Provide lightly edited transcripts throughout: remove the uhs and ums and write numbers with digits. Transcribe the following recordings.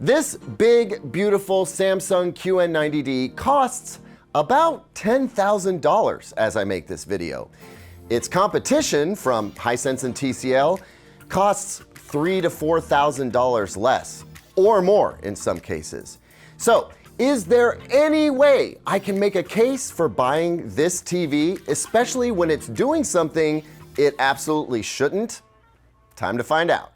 This big, beautiful Samsung QN90D costs about $10,000 as I make this video. Its competition from Hisense and TCL costs $3,000 to $4,000 less, or more in some cases. So, is there any way I can make a case for buying this TV, especially when it's doing something it absolutely shouldn't? Time to find out.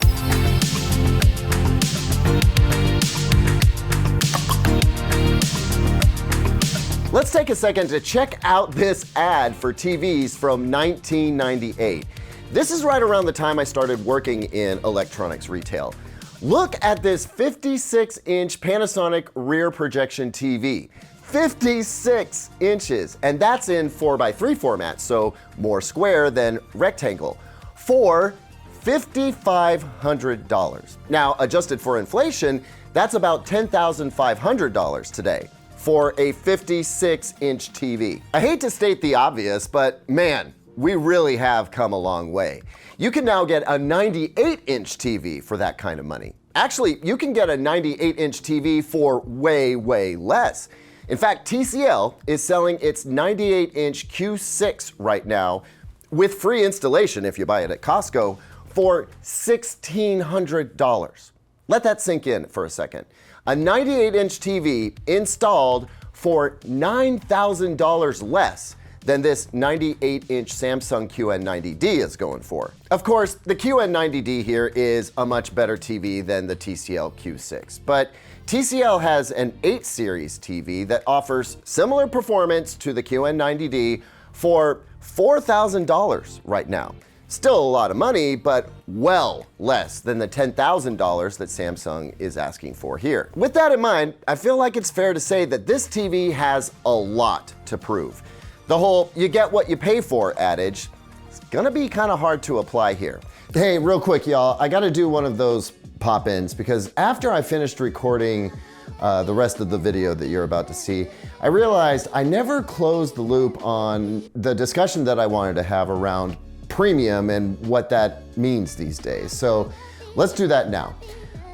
Let's take a second to check out this ad for TVs from 1998. This is right around the time I started working in electronics retail. Look at this 56-inch Panasonic rear projection TV. 56 inches, and that's in 4:3 format, so more square than rectangle, for $5,500. Now, adjusted for inflation, that's about $10,500 today for a 56-inch TV. I hate to state the obvious, but man, we really have come a long way. You can now get a 98-inch TV for that kind of money. Actually, you can get a 98-inch TV for way, way less. In fact, TCL is selling its 98-inch Q6 right now with free installation if you buy it at Costco for $1,600. Let that sink in for a second. A 98-inch TV installed for $9,000 less than this 98-inch Samsung QN90D is going for. Of course, the QN90D here is a much better TV than the TCL Q6, but TCL has an 8 series TV that offers similar performance to the QN90D for $4,000 right now. Still a lot of money, but well less than the $10,000 that Samsung is asking for here. With that in mind, I feel like it's fair to say that this TV has a lot to prove. The whole "you get what you pay for" adage is gonna be kind of hard to apply here. Hey, real quick, y'all, I gotta do one of those pop-ins because after I finished recording the rest of the video that you're about to see, I realized I never closed the loop on the discussion that I wanted to have around premium and what that means these days. So let's do that now.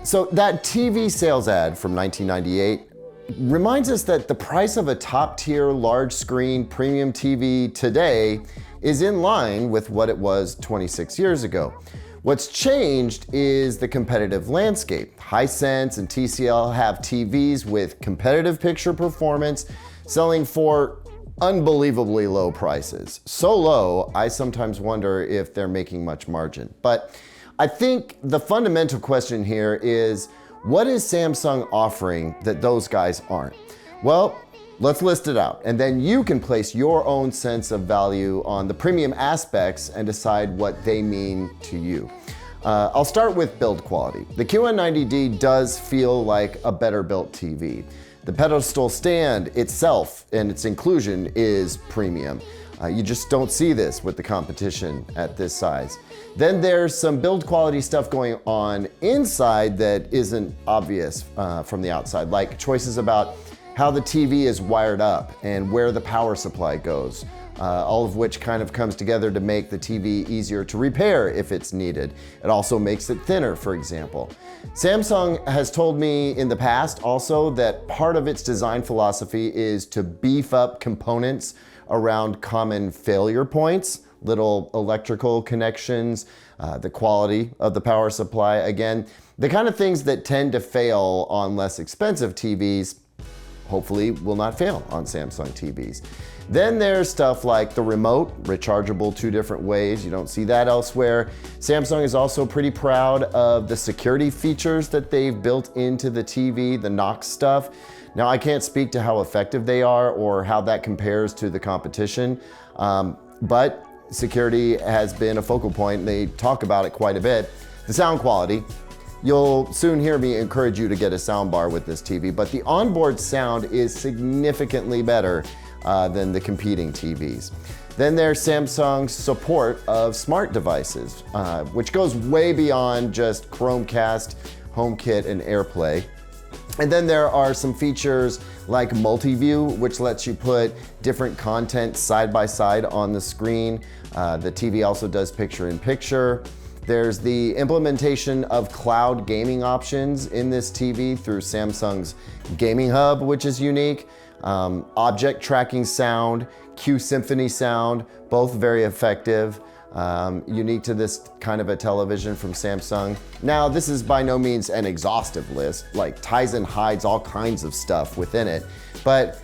So that TV sales ad from 1998 reminds us that the price of a top-tier large screen premium TV today is in line with what it was 26 years ago. What's changed is the competitive landscape. Hisense and TCL have TVs with competitive picture performance selling for unbelievably low prices. So low, I sometimes wonder if they're making much margin. But I think the fundamental question here is, what is Samsung offering that those guys aren't? Well, let's list it out, and then you can place your own sense of value on the premium aspects and decide what they mean to you. I'll start with build quality. The QN90D does feel like a better built TV. The pedestal stand itself and its inclusion is premium. You just don't see this with the competition at this size. Then there's some build quality stuff going on inside that isn't obvious from the outside, like choices about how the TV is wired up and where the power supply goes, all of which kind of comes together to make the TV easier to repair if it's needed. It also makes it thinner, for example. Samsung has told me in the past also that part of its design philosophy is to beef up components around common failure points, little electrical connections, the quality of the power supply. Again, the kind of things that tend to fail on less expensive TVs hopefully will not fail on Samsung TVs. Then there's stuff like the remote, rechargeable 2 different ways. You don't see that elsewhere. Samsung is also pretty proud of the security features that they've built into the TV, the Knox stuff. Now, I can't speak to how effective they are or how that compares to the competition, but security has been a focal point, and they talk about it quite a bit. The sound quality, you'll soon hear me encourage you to get a soundbar with this TV, but the onboard sound is significantly better than the competing TVs. Then there's Samsung's support of smart devices, which goes way beyond just Chromecast, HomeKit, and AirPlay. And then there are some features like multi-view, which lets you put different content side by side on the screen. The TV also does picture-in-picture. There's the implementation of cloud gaming options in this TV through Samsung's Gaming Hub, which is unique. Object tracking sound, Q Symphony sound, both very effective. Unique to this kind of a television from Samsung. Now, this is by no means an exhaustive list, like Tizen hides all kinds of stuff within it, but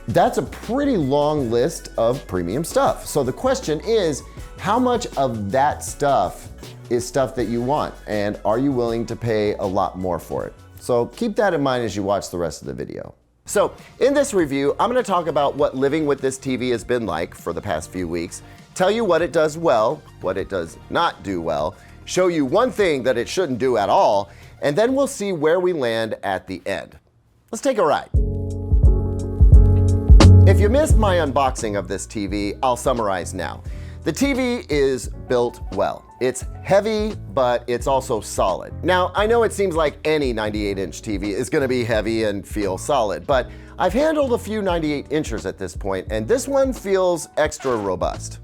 that's a pretty long list of premium stuff. So the question is, how much of that stuff is stuff that you want, and are you willing to pay a lot more for it? So keep that in mind as you watch the rest of the video. So in this review, I'm gonna talk about what living with this TV has been like for the past few weeks, tell you what it does well, what it does not do well, show you one thing that it shouldn't do at all, and then we'll see where we land at the end. Let's take a ride. If you missed my unboxing of this TV, I'll summarize now. The TV is built well. It's heavy, but it's also solid. Now, I know it seems like any 98-inch TV is gonna be heavy and feel solid, but I've handled a few 98-inchers at this point, and this one feels extra robust.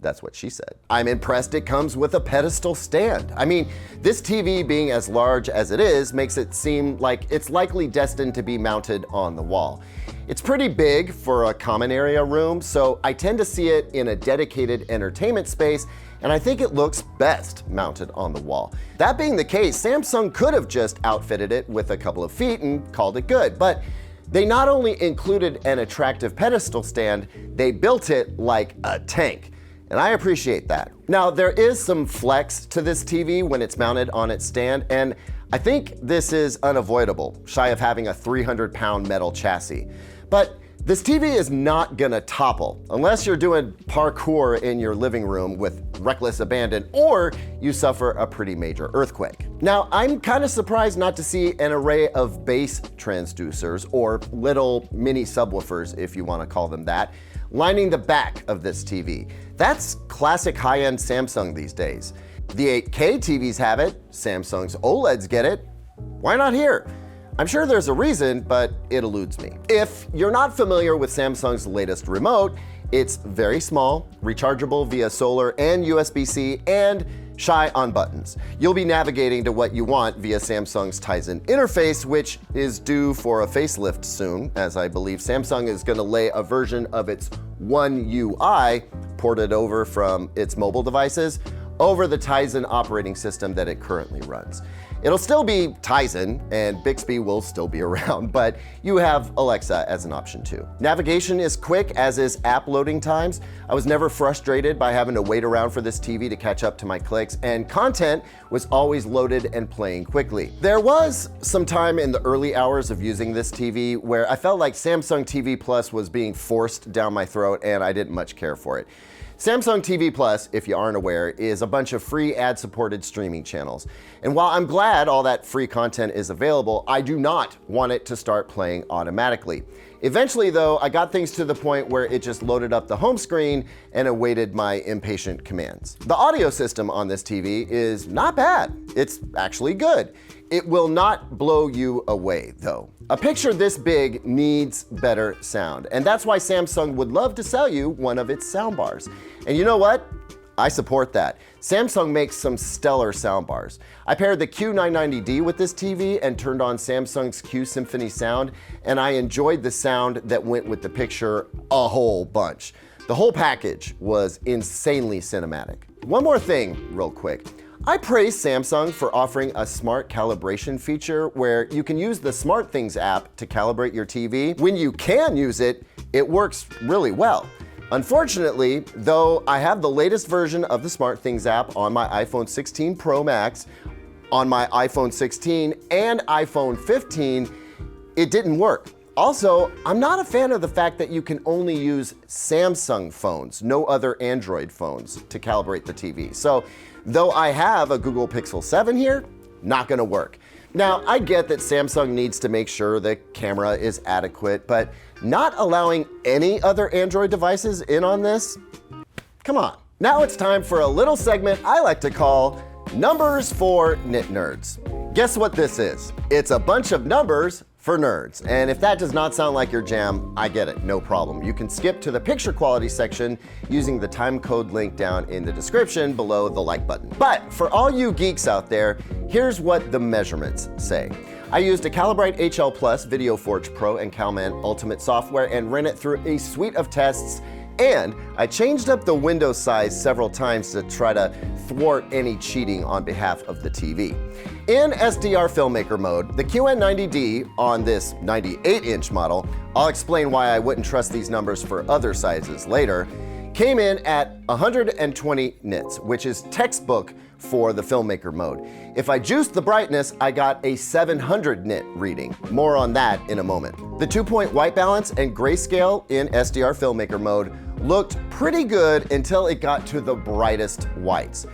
That's what she said. I'm impressed it comes with a pedestal stand. I mean, this TV being as large as it is makes it seem like it's likely destined to be mounted on the wall. It's pretty big for a common area room, so I tend to see it in a dedicated entertainment space, and I think it looks best mounted on the wall. That being the case, Samsung could have just outfitted it with a couple of feet and called it good, but they not only included an attractive pedestal stand, they built it like a tank. And I appreciate that. Now, there is some flex to this TV when it's mounted on its stand, and I think this is unavoidable, shy of having a 300-pound metal chassis. But this TV is not gonna topple unless you're doing parkour in your living room with reckless abandon or you suffer a pretty major earthquake. Now, I'm kind of surprised not to see an array of bass transducers, or little mini subwoofers if you want to call them that, lining the back of this TV. That's classic high-end Samsung these days. The 8K TVs have it, Samsung's OLEDs get it. Why not here? I'm sure there's a reason, but it eludes me. If you're not familiar with Samsung's latest remote, it's very small, rechargeable via solar and USB-C, and shy on buttons. You'll be navigating to what you want via Samsung's Tizen interface, which is due for a facelift soon, as I believe Samsung is going to lay a version of its One UI ported over from its mobile devices over the Tizen operating system that it currently runs. It'll still be Tizen, and Bixby will still be around, but you have Alexa as an option too. Navigation is quick, as is app loading times. I was never frustrated by having to wait around for this TV to catch up to my clicks, and content was always loaded and playing quickly. There was some time in the early hours of using this TV where I felt like Samsung TV Plus was being forced down my throat, and I didn't much care for it. Samsung TV Plus, if you aren't aware, is a bunch of free ad-supported streaming channels. And while I'm glad all that free content is available, I do not want it to start playing automatically. Eventually though, I got things to the point where it just loaded up the home screen and awaited my impatient commands. The audio system on this TV is not bad. It's actually good. It will not blow you away though. A picture this big needs better sound, and that's why Samsung would love to sell you one of its soundbars. And you know what? I support that. Samsung makes some stellar soundbars. I paired the Q90D with this TV and turned on Samsung's Q Symphony sound, and I enjoyed the sound that went with the picture a whole bunch. The whole package was insanely cinematic. One more thing real quick. I praise Samsung for offering a smart calibration feature where you can use the SmartThings app to calibrate your TV. When you can use it, it works really well. Unfortunately, though I have the latest version of the SmartThings app on my iPhone 16 Pro Max, on my iPhone 16 and iPhone 15, it didn't work. Also, I'm not a fan of the fact that you can only use Samsung phones, no other Android phones, to calibrate the TV. So, though I have a Google Pixel 7 here, not gonna work. Now, I get that Samsung needs to make sure the camera is adequate, but not allowing any other Android devices in on this? Come on. Now it's time for a little segment I like to call Numbers for Nit Nerds. Guess what this is? It's a bunch of numbers for nerds. And if that does not sound like your jam, I get it, no problem. You can skip to the picture quality section using the timecode link down in the description below the like button. But for all you geeks out there, here's what the measurements say. I used a Calibrate HL Plus, VideoForge Pro, and Calman Ultimate software and ran it through a suite of tests, and I changed up the window size several times to try to thwart any cheating on behalf of the TV. In SDR filmmaker mode, the QN90D on this 98-inch model, I'll explain why I wouldn't trust these numbers for other sizes later, came in at 120 nits, which is textbook for the filmmaker mode. If I juiced the brightness, I got a 700 nit reading. More on that in a moment. The 2-point white balance and grayscale in SDR filmmaker mode looked pretty good until it got to the brightest whites.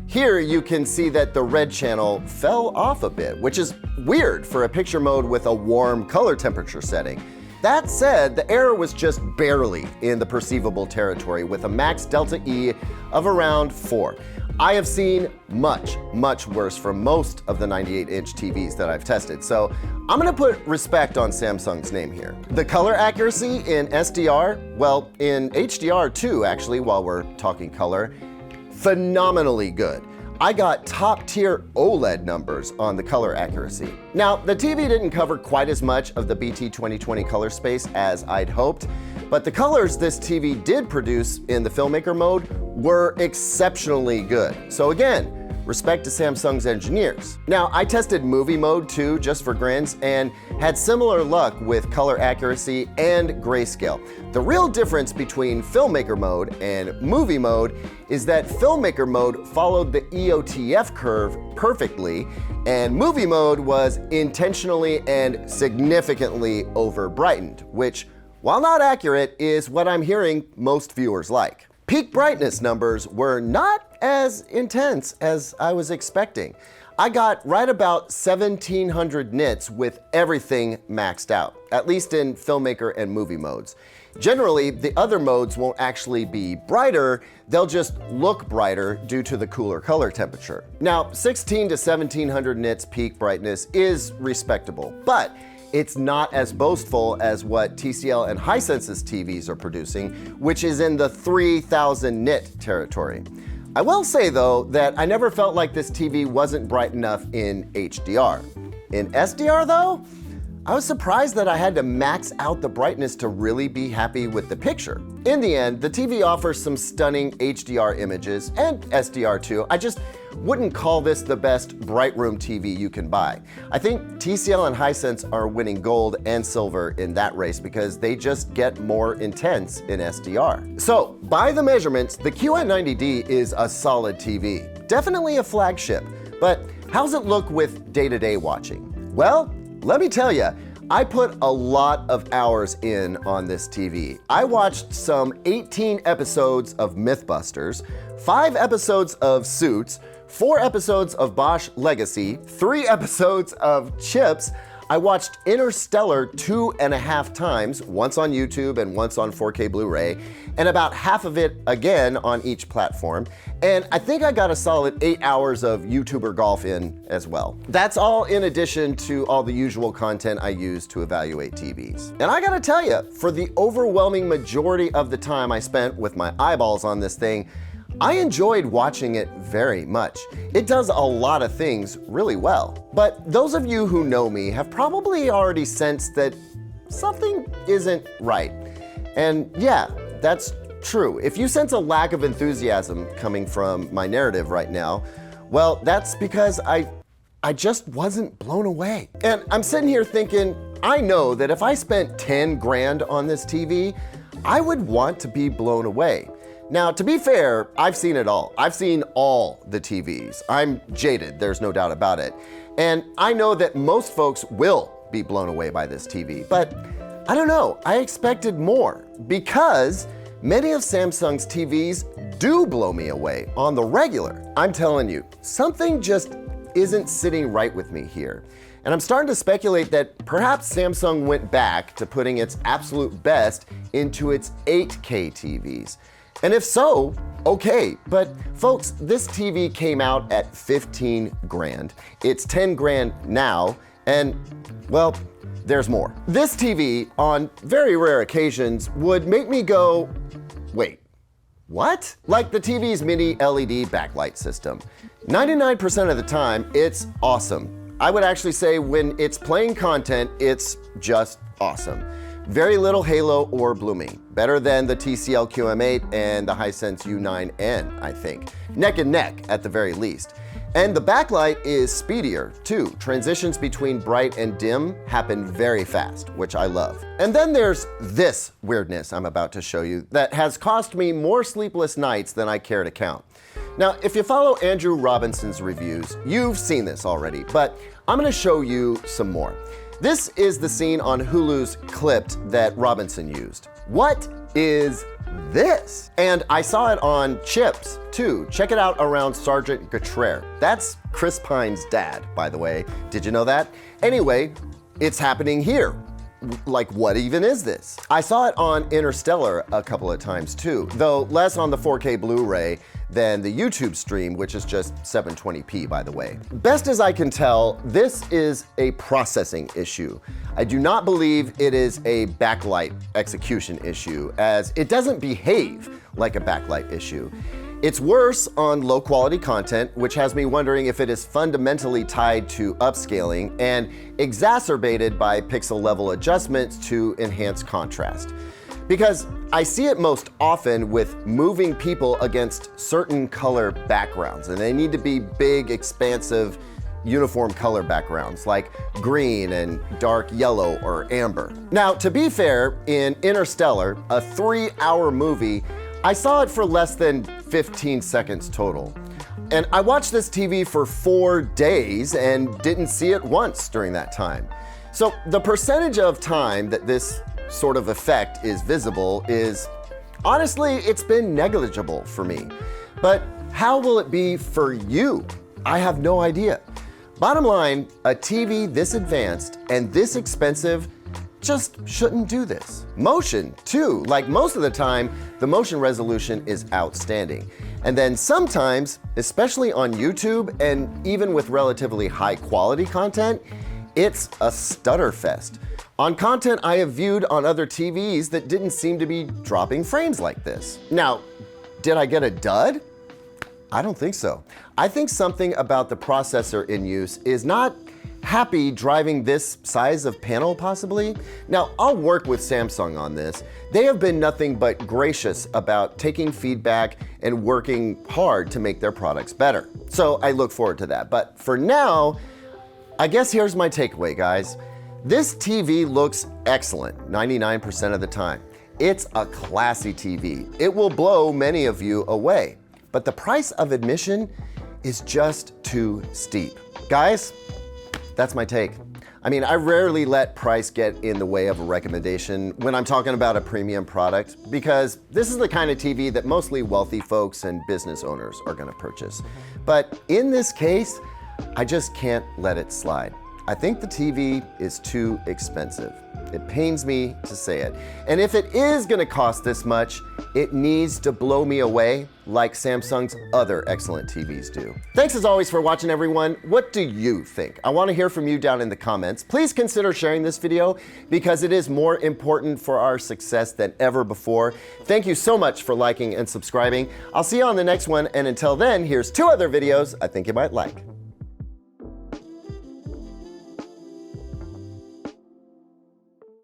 Here you can see that the red channel fell off a bit, which is weird for a picture mode with a warm color temperature setting. That said, the error was just barely in the perceivable territory with a max delta E of around 4. I have seen much, much worse from most of the 98-inch TVs that I've tested, so I'm gonna put respect on Samsung's name here. The color accuracy in SDR, well, in HDR too, actually, while we're talking color, phenomenally good. I got top-tier OLED numbers on the color accuracy. Now, the TV didn't cover quite as much of the BT 2020 color space as I'd hoped, but the colors this TV did produce in the filmmaker mode were exceptionally good. So again, respect to Samsung's engineers. Now, I tested movie mode too, just for grins, and had similar luck with color accuracy and grayscale. The real difference between filmmaker mode and movie mode is that filmmaker mode followed the EOTF curve perfectly, and movie mode was intentionally and significantly over-brightened, which, while not accurate, is what I'm hearing most viewers like. Peak brightness numbers were not as intense as I was expecting. I got right about 1700 nits with everything maxed out, at least in filmmaker and movie modes. Generally, the other modes won't actually be brighter, they'll just look brighter due to the cooler color temperature. Now, 16 to 1700 nits peak brightness is respectable, but it's not as boastful as what TCL and Hisense's TVs are producing, which is in the 3000 nit territory. I will say though that I never felt like this TV wasn't bright enough in HDR. In SDR though, I was surprised that I had to max out the brightness to really be happy with the picture. In the end, the TV offers some stunning HDR images, and SDR too. I just wouldn't call this the best bright room TV you can buy. I think TCL and Hisense are winning gold and silver in that race because they just get more intense in SDR. So, by the measurements, the QN90D is a solid TV. Definitely a flagship, but how's it look with day-to-day watching? Well, let me tell you, I put a lot of hours in on this TV. I watched some 18 episodes of Mythbusters, 5 episodes of Suits, 4 episodes of Bosch Legacy, 3 episodes of Chips. I watched Interstellar 2.5 times, once on YouTube and once on 4K Blu-ray, and about half of it again on each platform. And I think I got a solid 8 hours of YouTuber golf in as well. That's all in addition to all the usual content I use to evaluate TVs. And I gotta tell you, for the overwhelming majority of the time I spent with my eyeballs on this thing, I enjoyed watching it very much. It does a lot of things really well. But those of you who know me have probably already sensed that something isn't right. And yeah, that's true. If you sense a lack of enthusiasm coming from my narrative right now, well, that's because I just wasn't blown away. And I'm sitting here thinking, I know that if I spent 10 grand on this TV, I would want to be blown away. Now, to be fair, I've seen it all. I've seen all the TVs. I'm jaded, there's no doubt about it. And I know that most folks will be blown away by this TV, but I don't know, I expected more because many of Samsung's TVs do blow me away on the regular. I'm telling you, something just isn't sitting right with me here. And I'm starting to speculate that perhaps Samsung went back to putting its absolute best into its 8K TVs. And if so, okay, but folks, this TV came out at 15 grand. It's 10 grand now, and well, there's more. This TV, on very rare occasions, would make me go, wait, what? Like the TV's mini LED backlight system. 99% of the time, it's awesome. I would actually say when it's playing content, it's just awesome. Very little halo or blooming. Better than the TCL QM8 and the Hisense U9N, I think. Neck and neck, at the very least. And the backlight is speedier, too. Transitions between bright and dim happen very fast, which I love. And then there's this weirdness I'm about to show you that has cost me more sleepless nights than I care to count. Now, if you follow Andrew Robinson's reviews, you've seen this already, but I'm gonna show you some more. This is the scene on Hulu's Clipped that Robinson used. What is this? And I saw it on Chips, too. Check it out around Sergeant Gautreaux. That's Chris Pine's dad, by the way. Did you know that? Anyway, it's happening here. Like, what even is this? I saw it on Interstellar a couple of times too, though less on the 4K Blu-ray than the YouTube stream, which is just 720p, by the way. Best as I can tell, this is a processing issue. I do not believe it is a backlight execution issue, as it doesn't behave like a backlight issue. It's worse on low quality content, which has me wondering if it is fundamentally tied to upscaling and exacerbated by pixel level adjustments to enhance contrast. Because I see it most often with moving people against certain color backgrounds, and they need to be big, expansive, uniform color backgrounds like green and dark yellow or amber. Now, to be fair, in Interstellar, a 3-hour movie, I saw it for less than 15 seconds total. And I watched this TV for 4 days and didn't see it once during that time. So the percentage of time that this sort of effect is visible is, honestly, it's been negligible for me. But how will it be for you? I have no idea. Bottom line, a TV this advanced and this expensive just shouldn't do this. Motion, too. Like most of the time, the motion resolution is outstanding. And then sometimes, especially on YouTube and even with relatively high quality content, it's a stutter fest. On content I have viewed on other TVs that didn't seem to be dropping frames like this. Now, did I get a dud? I don't think so. I think something about the processor in use is not happy driving this size of panel, possibly. Now, I'll work with Samsung on this. They have been nothing but gracious about taking feedback and working hard to make their products better. So I look forward to that. But for now, I guess here's my takeaway, guys. This TV looks excellent 99% of the time. It's a classy TV. It will blow many of you away. But the price of admission is just too steep. Guys, that's my take. I mean, I rarely let price get in the way of a recommendation when I'm talking about a premium product, because this is the kind of TV that mostly wealthy folks and business owners are gonna purchase. But in this case, I just can't let it slide. I think the TV is too expensive. It pains me to say it. And if it is gonna cost this much, it needs to blow me away like Samsung's other excellent TVs do. Thanks as always for watching, everyone. What do you think? I wanna hear from you down in the comments. Please consider sharing this video because it is more important for our success than ever before. Thank you so much for liking and subscribing. I'll see you on the next one, and until then, here's 2 other videos I think you might like.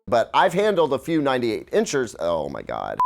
But I've handled a few 98 inchers. Oh my God.